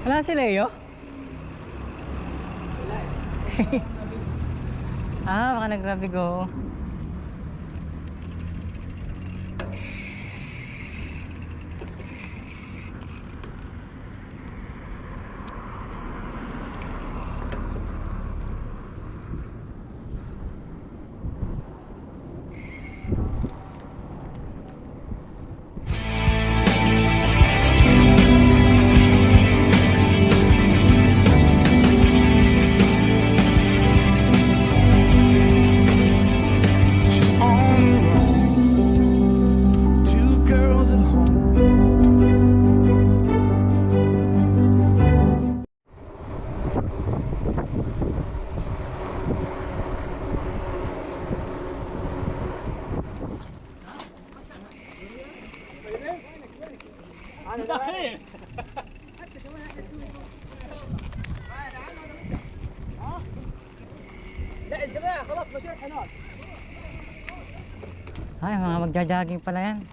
Wala si Leo? Baka nag-grabe go. She's on her own. Two girls at home. Ay, mga magja-jogging pala yan.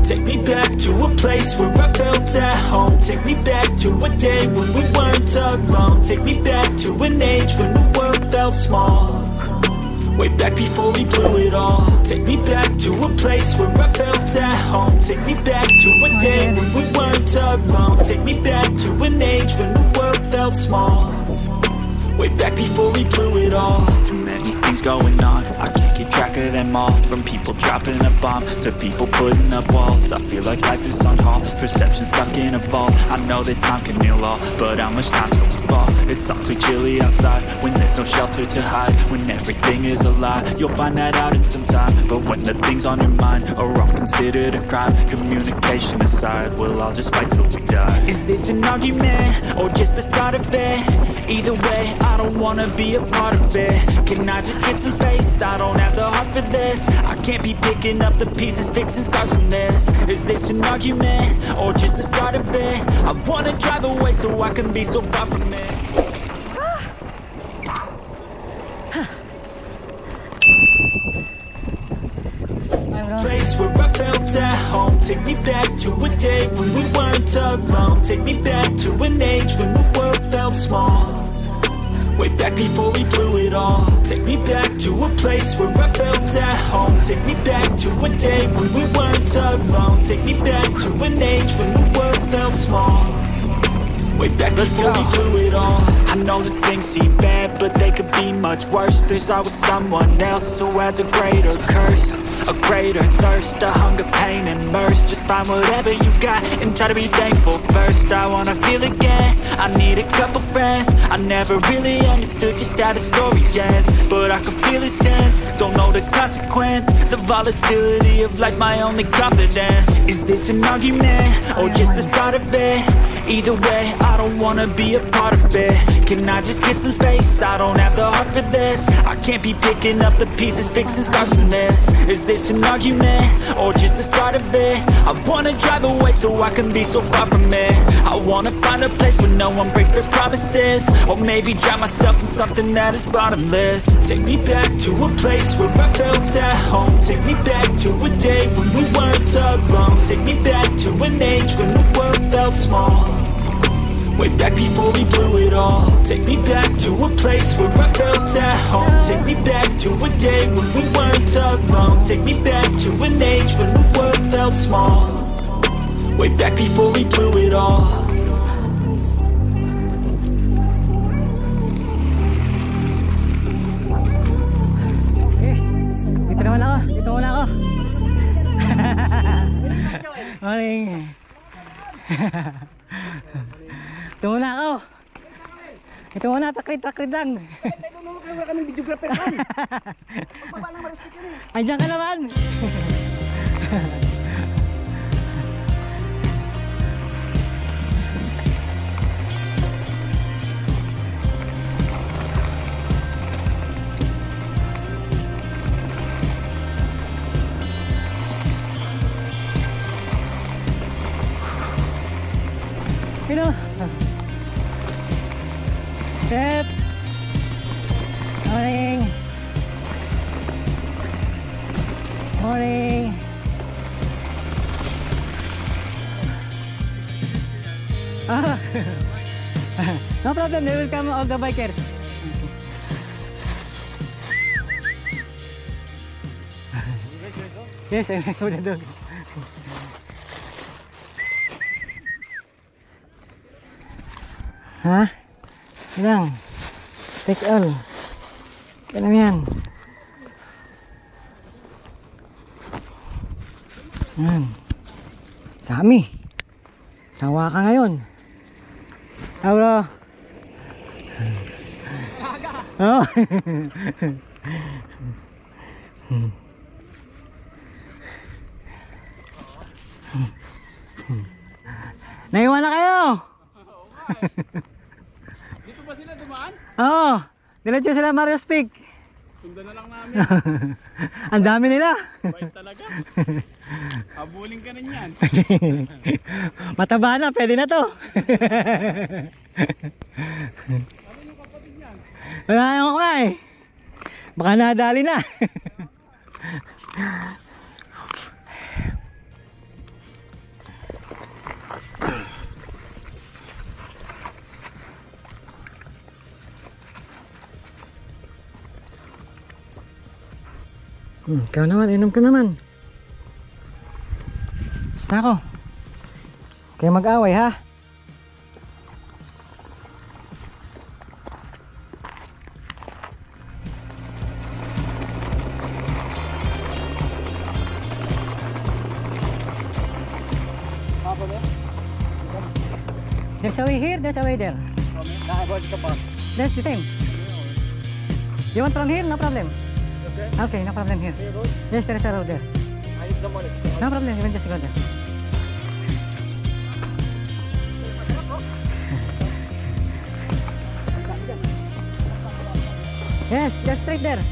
Take me back to a place where I felt at home. Take me back to a day when we weren't alone. Take me back to an age when the world felt small. Way back before we blew it all. Take me back to a place where I felt at home. Take me back to a day when we weren't alone. Take me back to an age when the world felt small. Way back before we blew it all. Too many things going on, I can't keep track of them all. From people dropping a bomb to people putting up walls. I feel like life is on hold, perception stuck in a vault. I know that time can heal all, but how much time till we fall? It's awfully chilly outside when there's no shelter to hide. When everything is a lie, you'll find that out in some time. But when the things on your mind are all considered a crime, communication aside, we'll all just fight till we die. Is this an argument or just the start of it? Either way, I don't wanna be a part of it. Can I just get some space? I don't have the heart for this. I can't be picking up the pieces, fixing scars from this. Is this an argument or just the start of it? I wanna drive away so I can be so far from it. Place where I felt at home. Take me back to a day when we weren't alone. Take me back to an age when the world felt small. Way back before we blew it all. Take me back to a place where I felt at home. Take me back to a day when we weren't alone. Take me back to an age when the world felt small. Way back before we blew it all. I know that things seem bad, but they could be much worse. There's always someone else who has a greater curse, a greater thirst, a hunger, pain, and mercy. Just find whatever you got and try to be thankful first. I wanna feel again, I need a couple friends. I never really understood just how the story ends, but I can feel it's tense, don't know the consequence. The volatility of life, my only confidence. Is this an argument or just the start of it? Either way, I don't wanna be a part of it. Can I just get some space? I don't have the heart for this. I can't be picking up the pieces, fixing scars from this. Is this an argument or just the start of it? I wanna drive away so I can be so far from it. I wanna find a place where no one breaks their promises, or maybe drown myself in something that is bottomless. Take me back to a place where I felt at home. Take me back to a day when we weren't alone. Take me back to an age when the world felt small. Way back before we blew it all. Take me back to a place where I felt at home. Take me back to a day when we weren't alone. Take me back to an age when the world felt small. Way back before we blew it all. Dito naman ako. Dito muna ako. Morning. Ito muna ako. Ito muna, takrit lang. Wala kaming videographer kan. Baba lang maristik yan eh. Andiyan ka naman. Sino? Set. Morning. Morning. No problem, they will come all the bikers. Yes, I saw the dog. Ha? Ilang? Take all. Kailan yan? Yan. Dami. Sawa ka ngayon. Ah, bro. Oh. Naiwan na kayo. Dito ba sila dumaan? Oo. Diretso sila Marios Peak. Sundan na lang namin. Ang dami nila. Bait talaga. Habulin ka na niyan. Mataba na, pwede na to. Ano yung kapatid niyan? Wala ko nga eh. Baka nadali na. Ikaw naman, inom ka naman. Basta ako. Kaya mag-away ha. There's a way here, there's a way there. That's the same. You want from here? No problem. Okay, no problem here. Yes, there is a road there. No problem, you can just go there. Yes, just straight there.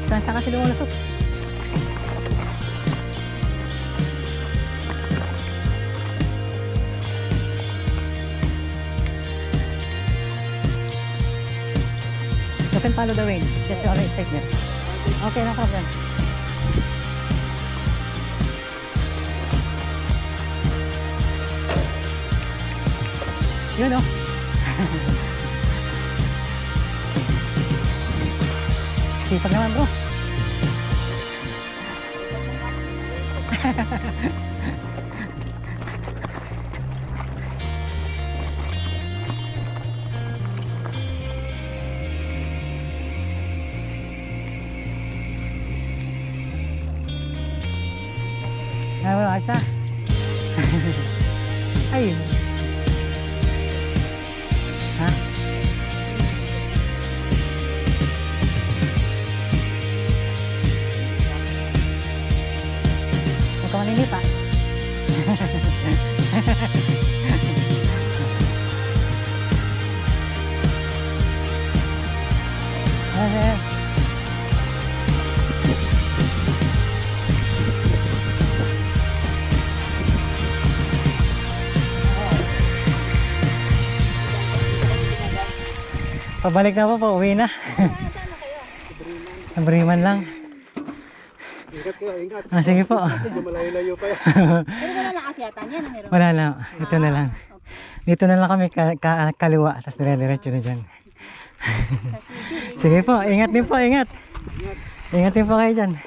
Saan sa kasi lumulusok? You can follow the way. Just always straight there. Okay, no problem. Yun o. Sipag naman bro. Wala ayos na. Ay. Ha? Huwag ka maninip ha. Pabalik na po, pauwi na. Briman lang. Ingat kayo, ingat. Ah, sige po. Malayo-layo pa yan. Pero wala lang akyatan yan, meron. Wala na, ito na lang. Dito na lang kami kaliwa, tapos dire-diretso na dyan. Sige po, ingat din po, ingat. Ingat din po kayo dyan.